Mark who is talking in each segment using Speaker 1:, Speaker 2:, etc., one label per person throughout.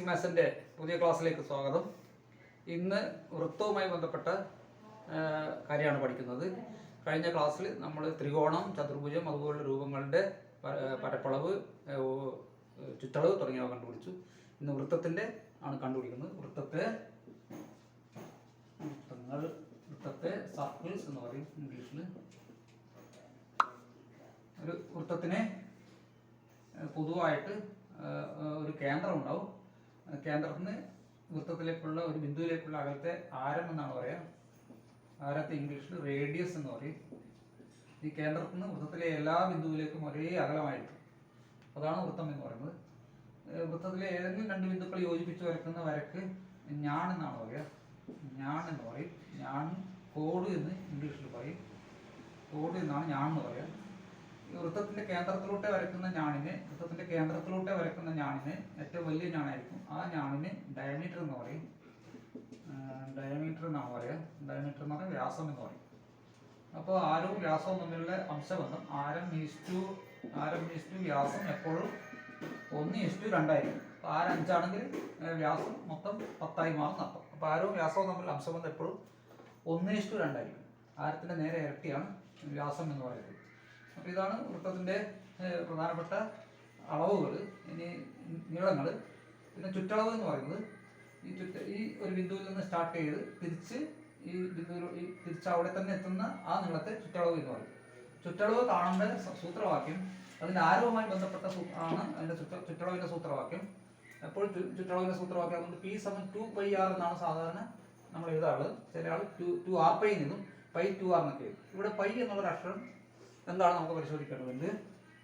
Speaker 1: Basic മാത്സിൻ്റെ പുതിയ ക്ലാസ്സിലേക്ക് സ്വാഗതം. ഇന്ന് വൃത്തവുമായി ബന്ധപ്പെട്ട കാര്യമാണ് പഠിക്കുന്നത്. കഴിഞ്ഞ ക്ലാസ്സിൽ നമ്മൾ ത്രികോണം, ചതുർഭുജം അതുപോലുള്ള രൂപങ്ങളുടെ പരപ്പളവ്, ചുറ്റളവ് തുടങ്ങിയവ കണ്ടുപിടിച്ചു. ഇന്ന് വൃത്തത്തിൻ്റെ ആണ് കണ്ടുപിടിക്കുന്നത്. വൃത്തത്തെ സർക്കിൾസ് എന്ന് പറയും ഇംഗ്ലീഷിൽ. ഒരു വൃത്തത്തിനെ പൊതുവായിട്ട് ഒരു കേന്ദ്രം ഉണ്ടാവും. കേന്ദ്രത്തിന് വൃത്തത്തിലേക്കുള്ള ഒരു ബിന്ദുവിലേക്കുള്ള അകലത്തെ ആരം എന്നാണ് പറയുക. ആരത്തെ ഇംഗ്ലീഷിൽ റേഡിയസ് എന്ന് പറയും. ഈ കേന്ദ്രത്തിൽ നിന്ന് വൃത്തത്തിലെ എല്ലാ ബിന്ദുവിലേക്കും ഒരേ അകലമായിരിക്കും. അതാണ് വൃത്തം എന്ന് പറയുന്നത്. വൃത്തത്തിലെ ഏതെങ്കിലും രണ്ട് ബിന്ദുക്കൾ യോജിപ്പിച്ച് വരയ്ക്കുന്ന വരക്ക് ഞാൺ എന്നാണ് പറയുക. ഞാൺ എന്ന് പറയും. ഞാൺ കോഡ് എന്ന് ഇംഗ്ലീഷിൽ പറയും. കോഡ് എന്നാണ് ഞാൺ എന്ന് പറയുക. വൃത്തത്തിന്റെ കേന്ദ്രത്തിലൂടെ വരയ്ക്കുന്ന ഞാണിന് ഏറ്റവും വലിയ ഞാണായിരിക്കും. ആ ഞാണിന് ഡയമീറ്റർ എന്ന് പറയും. ഡയമീറ്റർ എന്നാണ് പറയുക. ഡയമീറ്റർ എന്ന് പറഞ്ഞാൽ വ്യാസം എന്ന് പറയും. അപ്പോൾ ആരവും വ്യാസവും തമ്മിലുള്ള അംശബന്ധം ആരം ഈസ്റ്റു വ്യാസം എപ്പോഴും 1:2 ആയിരിക്കും. അപ്പോൾ ആരം 5 ആണെങ്കിൽ വ്യാസം മൊത്തം 10 മാറും നടത്തും. അപ്പോൾ ആരവും വ്യാസവും തമ്മിലുള്ള അംശബന്ധം എപ്പോഴും 1:2 ആയിരിക്കും. ആരത്തിൻ്റെ നേരെ ഇരട്ടിയാണ് വ്യാസം എന്ന് പറയുന്നത്. അപ്പോൾ ഇതാണ് വൃത്തത്തിൻ്റെ പ്രധാനപ്പെട്ട അളവുകൾ. ഇനി നീളങ്ങൾ. പിന്നെ ചുറ്റളവ് എന്ന് പറയുന്നത് ഈ ഒരു ബിന്ദുവിൽ നിന്ന് സ്റ്റാർട്ട് ചെയ്ത് തിരിച്ച് തിരിച്ച് അവിടെ തന്നെ എത്തുന്ന ആ നീളത്തെ ചുറ്റളവ് എന്ന് പറയും. ചുറ്റളവ് കാണേണ്ട സൂത്രവാക്യം അതിൻ്റെ ആരവുമായി ബന്ധപ്പെട്ട ആണ് അതിൻ്റെ ചുറ്റളവിൻ്റെ സൂത്രവാക്യം. എപ്പോഴും ചുറ്റളവിൻ്റെ സൂത്രവാക്യം അതുകൊണ്ട് P=2πr എന്നാണ് സാധാരണ നമ്മൾ എഴുതാറുള്ളത്. ചില ആൾ 2r π എന്നും π 2r എന്നൊക്കെ എഴുതും. ഇവിടെ π എന്നുള്ളൊരു അക്ഷരം എന്താണ് നമുക്ക് പരിശോധിക്കേണ്ടതുണ്ട്.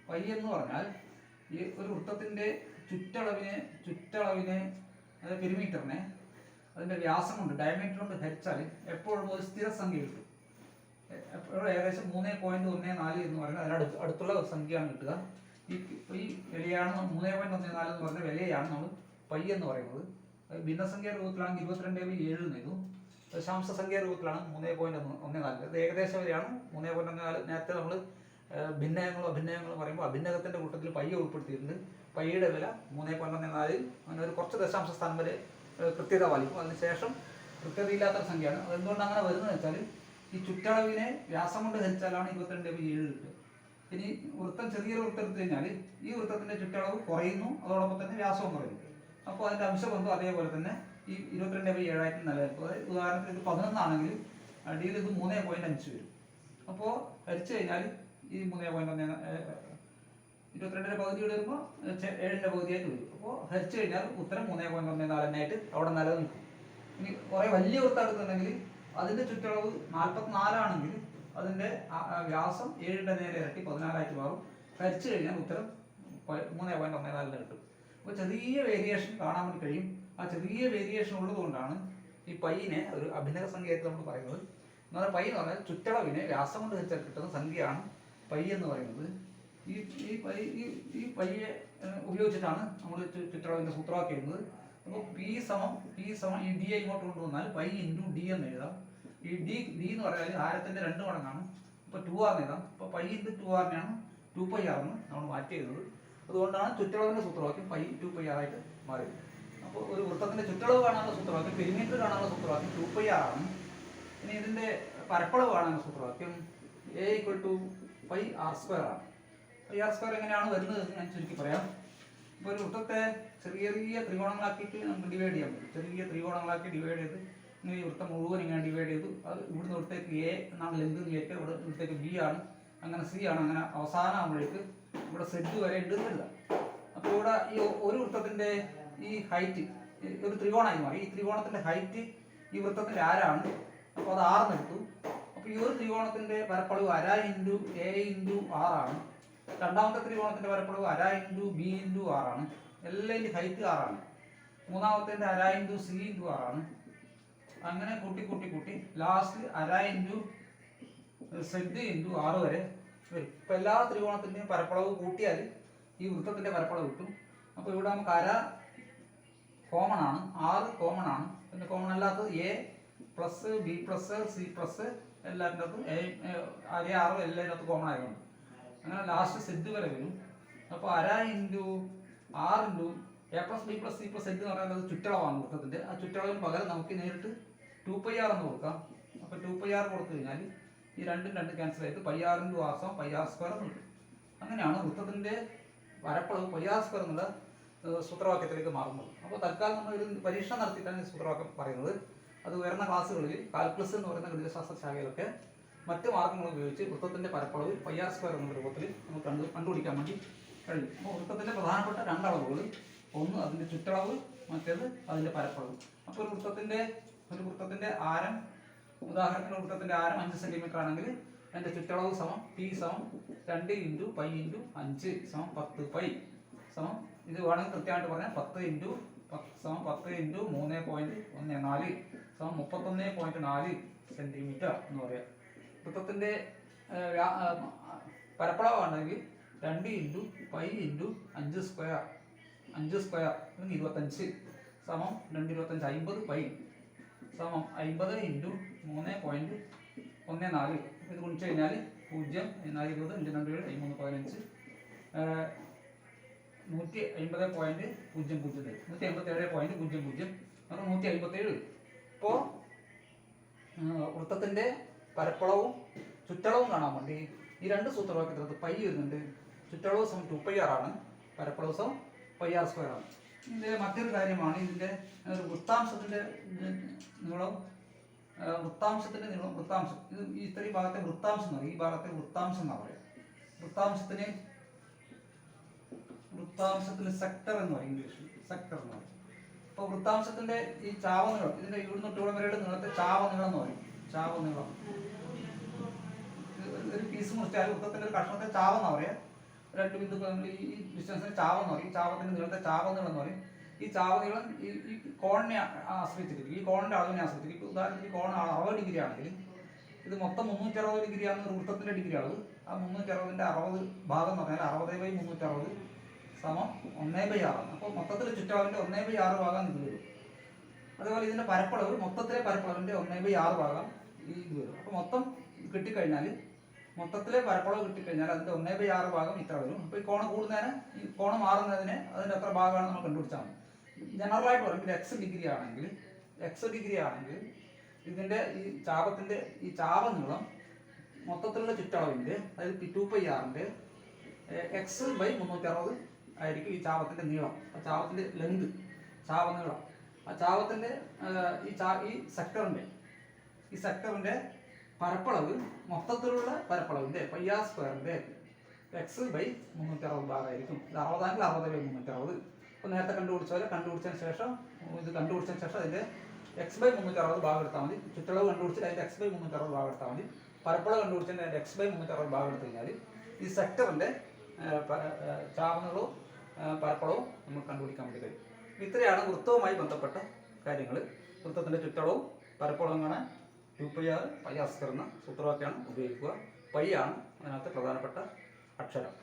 Speaker 1: പൈ എന്ന് പറഞ്ഞാൽ ഈ ഒരു വൃത്തത്തിൻ്റെ ചുറ്റളവിനെ അതായത് പെരിമീറ്ററിനെ അതിൻ്റെ വ്യാസം കൊണ്ട് ഡയമീറ്റർ കൊണ്ട് ഹരിച്ചാൽ എപ്പോഴും ഒരു സ്ഥിരസംഖ്യ കിട്ടും. എപ്പോഴും ഏകദേശം 3.14 എന്ന് പറയുന്നത് അതിനടുത്തുള്ള ഒരു സംഖ്യയാണ് കിട്ടുക. ഈ വിലയാണ് 3.14 എന്ന് പറഞ്ഞ വിലയാണ് നമ്മൾ പൈ എന്ന് പറയുന്നത്. ഭിന്നസംഖ്യ രൂപത്തിലാണെങ്കിൽ 22/7 എന്ന് എഴുതും. ദശാംശ സംഖ്യ രൂപത്തിലാണ് 3.14. ഇത് ഏകദേശ വരെയാണ് 3.14. നേരത്തെ നമ്മൾ അഭിന്നയങ്ങൾ പറയുമ്പോൾ അഭിന്നകത്തിൻ്റെ കൂട്ടത്തിൽ പൈ ഉൾപ്പെടുത്തിയിട്ടുണ്ട്. പൈയുടെ വില 3.14. അങ്ങനെ ഒരു കുറച്ച് ദശാംശ സ്ഥാനം വരെ കൃത്യത പാലിക്കും. അതിനുശേഷം കൃത്യതയില്ലാത്ത സംഖ്യയാണ്. അതെന്തുകൊണ്ട് അങ്ങനെ വരുന്നത് വെച്ചാൽ ഈ ചുറ്റളവിനെ വ്യാസം കൊണ്ട് ഹരിച്ചാലാണ് 22/7 കിട്ടുക. ഇനി ചെറിയൊരു വൃത്തം എടുത്തു കഴിഞ്ഞാൽ ഈ വൃത്തത്തിൻ്റെ ചുറ്റളവ് കുറയുന്നു, അതോടൊപ്പം തന്നെ വ്യാസവും കുറയുന്നു. അപ്പോൾ അതിൻ്റെ അംശബന്ധം അതേപോലെ തന്നെ ഈ 22/7 ആയിട്ട് നിലനിൽക്കും. അതായത് ഉദാഹരണത്തിന് ഇത് 11 ആണെങ്കിൽ അടിയിൽ ഇത് 3.5 വരും. അപ്പോൾ ഹരിച്ചു കഴിഞ്ഞാൽ ഈ 3.1 22ന്റെ പകുതിയോട് വരുമ്പോൾ 7ന്റെ പകുതിയായിട്ട് വരും. അപ്പോൾ ഹരിച്ചു കഴിഞ്ഞാൽ ഉത്തരം 3.14 അവിടെ നിലനിൽക്കും. ഇനി കുറേ വലിയ വൃത്തം എടുക്കുന്നുണ്ടെങ്കിൽ അതിൻ്റെ ചുറ്റളവ് 44 ആണെങ്കിൽ അതിൻ്റെ വ്യാസം 7ന്റെ നേരെ ഇരട്ടി 14 മാറും. ഹരിച്ചു കഴിഞ്ഞാൽ ഉത്തരം 3.14 കിട്ടും. അപ്പോൾ ചെറിയ വേരിയേഷൻ കാണാൻ വേണ്ടി കഴിയും. ആ ചെറിയ വേരിയേഷൻ ഉള്ളതുകൊണ്ടാണ് ഈ പൈനെ ഒരു അഭിനയ സംഖ്യയായിട്ട് നമ്മൾ പറയുന്നത്. എന്നാൽ പൈ എന്ന് പറഞ്ഞാൽ ചുറ്റളവിനെ വ്യാസം കൊണ്ട് ഹരിച്ചാൽ കിട്ടുന്ന സംഖ്യയാണ് പൈ എന്ന് പറയുന്നത്. ഈ പൈയെ ഉപയോഗിച്ചിട്ടാണ് നമ്മൾ ചുറ്റളവിൻ്റെ സൂത്രവാക്യം എഴുതുന്നത്. അപ്പോൾ P ഈ ഡി ഇങ്ങോട്ട് കൊണ്ടുവന്നാൽ പൈ ഇൻറ്റു ഡി എന്ന് എഴുതാം. ഈ ഡി എന്ന് പറഞ്ഞാൽ ആരത്തിൻ്റെ 2 മടങ്ങാണ്. ഇപ്പോൾ 2r എന്ന് എഴുതാം. അപ്പോൾ പൈ ഇൻറ്റു 2r-നെയാണ് 2πr എന്ന് നമ്മൾ മാറ്റി എഴുതുന്നത്. അതുകൊണ്ടാണ് ചുറ്റളവിൻ്റെ സൂത്രവാക്യം പൈ 2πr ആയിട്ട് മാറിയത്. അപ്പോൾ ഒരു വൃത്തത്തിൻ്റെ ചുറ്റളവ് കാണാനുള്ള സൂത്രവാക്യം, പെരിമീറ്റർ കാണാനുള്ള സൂത്രവാക്യം 2πr ആണ്. ഇനി ഇതിൻ്റെ പരപ്പളവ് കാണാനുള്ള സൂത്രവാക്യം A=πr² ആണ്. πr² എങ്ങനെയാണ് വരുന്നത് എന്ന് ഞാൻ ചുരുക്കി പറയാം. ഇപ്പോൾ ഒരു വൃത്തത്തെ ചെറിയ ത്രികോണങ്ങളാക്കിയിട്ട് നമുക്ക് ഡിവൈഡ് ചെയ്യാൻ പറ്റും. ചെറിയ ത്രികോണങ്ങളാക്കി ഡിവൈഡ് ചെയ്ത് ഇങ്ങനെ ഈ വൃത്തം മുഴുവൻ ഇങ്ങനെ ഡിവൈഡ് ചെയ്തു. അത് ഇവിടുന്ന് ഇവിടത്തേക്ക് A എന്നാണ് ലെന്ത് കയറ്റുക, ഇവിടത്തേക്ക് B ആണ്, അങ്ങനെ C ആണ്, അങ്ങനെ അവസാനം ആകുമ്പോഴേക്ക് ഇവിടെ Z വരെ ഉണ്ട് എഴുതാം. അപ്പോൾ ഇവിടെ ഈ ഒരു വൃത്തത്തിൻ്റെ ഈ ഹൈറ്റ് ഒരു ത്രികോണമായി മാറി. ഈ ത്രികോണത്തിൻ്റെ ഹൈറ്റ് ഈ വൃത്തത്തിൻ്റെ ആരാണ്. അപ്പോൾ അത് 6 എടുത്തു. അപ്പോൾ ഈ ഒരു ത്രികോണത്തിൻ്റെ പരപ്പളവ് 1/2 × A × R ആണ്. രണ്ടാമത്തെ ത്രികോണത്തിൻ്റെ പരപ്പളവ് 1/2 × B × R ആണ്. എല്ലാത്തിൻ്റെ ഹൈറ്റ് 6 ആണ്. മൂന്നാമത്തേൻ്റെ 1/2 × C × R ആണ്. അങ്ങനെ കൂട്ടി ലാസ്റ്റ് 1/2 × Z × R വരെ വരും. ഇപ്പോൾ എല്ലാ ത്രികോണത്തിൻ്റെയും പരപ്പളവ് കൂട്ടിയാൽ ഈ വൃത്തത്തിൻ്റെ പരപ്പളവ് കിട്ടും. അപ്പോൾ ഇവിടെ നമുക്ക് അര കോമൺ ആണ്, 6 കോമൺ ആണ്. പിന്നെ കോമൺ അല്ലാത്തത് A plus B plus C plus എല്ലാത്തിൻ്റെ അകത്തും അര 6 എല്ലാത്തിൻ്റെ അകത്തും കോമൺ ആയതുകൊണ്ട് അങ്ങനെ ലാസ്റ്റ് Z വരെ വരും. അപ്പോൾ 1/2 × R × A plus B plus C plus L എന്ന് പറയുന്നത് ചുറ്റളവാണ് വൃത്തത്തിന്റെ. ആ ചുറ്റളവിന് പകരം നമുക്ക് നേരിട്ട് 2πr എന്ന് കൊടുക്കാം. അപ്പോൾ 2πr കൊടുത്തു കഴിഞ്ഞാൽ ഈ രണ്ടും ക്യാൻസൽ ആയിട്ട് πr × r = πr² എന്ന് കിട്ടും. അങ്ങനെയാണ് വൃത്തത്തിന്റെ പരപ്പളവ് πr² എന്നുള്ള സൂത്രവാക്യത്തിലേക്ക് മാറുന്നത്. അപ്പോൾ തൽക്കാലം നമ്മൾ ഒരു പരീക്ഷണം നടത്തിയിട്ടാണ് ഈ സൂത്രവാക്യം പറയുന്നത്. അത് ഉയർന്ന ക്ലാസ്സുകളിൽ കാൽക്കുലസ് എന്ന് പറയുന്ന ഗണിതശാസ്ത്ര ശാഖയിലൊക്കെ മറ്റ് മാർഗങ്ങൾ ഉപയോഗിച്ച് വൃത്തത്തിന്റെ പരപ്പളവ് πr² എന്ന രൂപത്തിൽ നമുക്ക് കണ്ടുപിടിക്കാൻ വേണ്ടി കഴിയും. അപ്പോൾ വൃത്തത്തിന്റെ പ്രധാനപ്പെട്ട രണ്ടളവുകൾ, ഒന്ന് അതിന്റെ ചുറ്റളവ്, മറ്റേത് അതിന്റെ പരപ്പളവ്. അപ്പോൾ ഒരു വൃത്തത്തിന്റെ ആരം, ഉദാഹരണത്തിന് വൃത്തത്തിന്റെ ആരം 5 സെന്റിമീറ്റർ ആണെങ്കിൽ അതിന്റെ ചുറ്റളവ് p 2 × π × 5 = 10π. ഇത് വേണമെങ്കിൽ കൃത്യമായിട്ട് പറഞ്ഞാൽ 10 × 3.14 31.4 സെന്റിമീറ്റർ എന്ന് പറയാം. വൃത്തത്തിന്റെ പരപ്പളവാണെങ്കിൽ 2 × π × 5² 5² 25 225 50π 50 × 3.14. ഇത് ഗുണിച്ചു കഴിഞ്ഞാൽ 0 4 20 5 2 7 13 15 150.00 157.00 അത് 157. ഇപ്പോൾ വൃത്തത്തിന്റെ പരപ്പളവും ചുറ്റളവും കാണാൻ വേണ്ടി ഈ രണ്ട് സൂത്രവാക്യത്തിനകത്ത് π വരുന്നുണ്ട്. ചുറ്റളവ് 2πr ആണ്, പരപ്പളവ് πr² ആണ്. ഇതിന്റെ മറ്റൊരു കാര്യമാണ് ഇതിന്റെ വൃത്താംശത്തിന്റെ നീളം. ഇത് ഈ ഇത്രയും ഭാഗത്തെ വൃത്താംശം എന്ന് പറയും. ഈ ഭാഗത്തെ വൃത്താംശം എന്നാ പറയാം. വൃത്താംശത്തിന് സെക്ടർ എന്ന് പറയും, ഇംഗ്ലീഷിൽ സെക്ടർ എന്ന് പറയും. അപ്പോൾ വൃത്താംശത്തിന്റെ ഈ ചാവനീളം, ഇതിന്റെ ഇവിടുന്ന് ടൂളം വരെയുടെ നീളത്തെ ചാവനീളം എന്ന് പറയും. ചാവനീളം ഒരു പീസ് മുറിച്ചാൽ വൃത്തത്തിന്റെ ഒരു കഷ്ണത്തെ ചാവെന്നാ പറയാ. രണ്ട് ബിന്ദുക്കൾ ഈ ഡിസ്റ്റൻസിന് ചാവെന്ന് പറയും. ഈ ചാവത്തിന്റെ നീളത്തെ ചാവനീളം എന്ന് പറയും. ഈ ചാവനീളം ഈ കോണിനെ ആശ്രയിച്ചിരിക്കും, ഈ കോണിന്റെ അളവിനെ ആശ്രയിച്ചിരിക്കും. ഉദാഹരണത്തിന് ഈ കോൺ 60 ഡിഗ്രി ആണെങ്കിൽ ഇത് മൊത്തം 360 ഡിഗ്രി ആണ് വൃത്തത്തിന്റെ ഡിഗ്രി അളവ്. ആ 360ന്റെ 60 ഭാഗം എന്ന് പറഞ്ഞാൽ 60/360 1/6 ആണ്. അപ്പോൾ മൊത്തത്തിൽ ചുറ്റളവിന്റെ 1/6 ഭാഗം ഇത് വരും. അതുപോലെ ഇതിന്റെ പരപ്പളവ്, മൊത്തത്തിലെ പരപ്പളവിന്റെ 1/6 ഭാഗം ഈ ഇത് വരും. അപ്പോൾ മൊത്തം കിട്ടിക്കഴിഞ്ഞാൽ, മൊത്തത്തിലെ പരപ്പളവ് കിട്ടിക്കഴിഞ്ഞാൽ അതിന്റെ 1/6 ഭാഗം ഇത്ര വരും. അപ്പോൾ ഈ കോണ് കൂടുന്നതിന്, ഈ കോണ് മാറുന്നതിന് അതിന്റെ എത്ര ഭാഗമാണ് നമ്മൾ കണ്ടുപിടിച്ചാൽ മതി. ജനറലായിട്ട് പറയുമ്പോൾ x ഡിഗ്രി ആണെങ്കിൽ ഇതിന്റെ ഈ ചാപത്തിന്റെ ഈ ചാപനീളം മൊത്തത്തിലുള്ള ചുറ്റളവിന്റെ, അതായത് 2πrന്റെ x/360 ആയിരിക്കും ഈ ചാപത്തിന്റെ നീളം. ആ ചാപത്തിന്റെ ലെങ്ത്, ചാപനീളം. ആ ചാപത്തിന്റെ ഈ സെക്ടറിന്റെ പരപ്പളവ്, മൊത്തത്തിലുള്ള പരപ്പളവിന്റെ πr²ന്റെ x/360 ഭാഗമായിരിക്കും. ഇത് 60 ആണെങ്കിൽ 60/360. അപ്പോൾ നേരത്തെ കണ്ടുപിടിച്ചതിന് ശേഷം അതിന്റെ x/360 ഭാഗം എടുത്താൽ മതി. ചുറ്റളവ് കണ്ടുപിടിച്ചിട്ട് അതിന്റെ x/360 ഭാഗം എടുത്താൽ മതി. പരപ്പളവ് കണ്ടുപിടിച്ചതിന്റെ അതിന്റെ x/360 ഭാഗം എടുത്തു കഴിഞ്ഞാൽ ഈ സെക്ടറിന്റെ ചാപനീളവും പരപ്പളവും നമുക്ക് കണ്ടുപിടിക്കാൻ വേണ്ടി കഴിയും. ഇത്രയാണ് വൃത്തവുമായി ബന്ധപ്പെട്ട കാര്യങ്ങൾ. വൃത്തത്തിന്റെ ചുറ്റളവും പരപ്പളവും കാണാൻ 2πr πr² എന്ന സൂത്രവാക്യമാണ് ഉപയോഗിക്കുക. π ആണ് അതിനകത്ത് പ്രധാനപ്പെട്ട അക്ഷരം.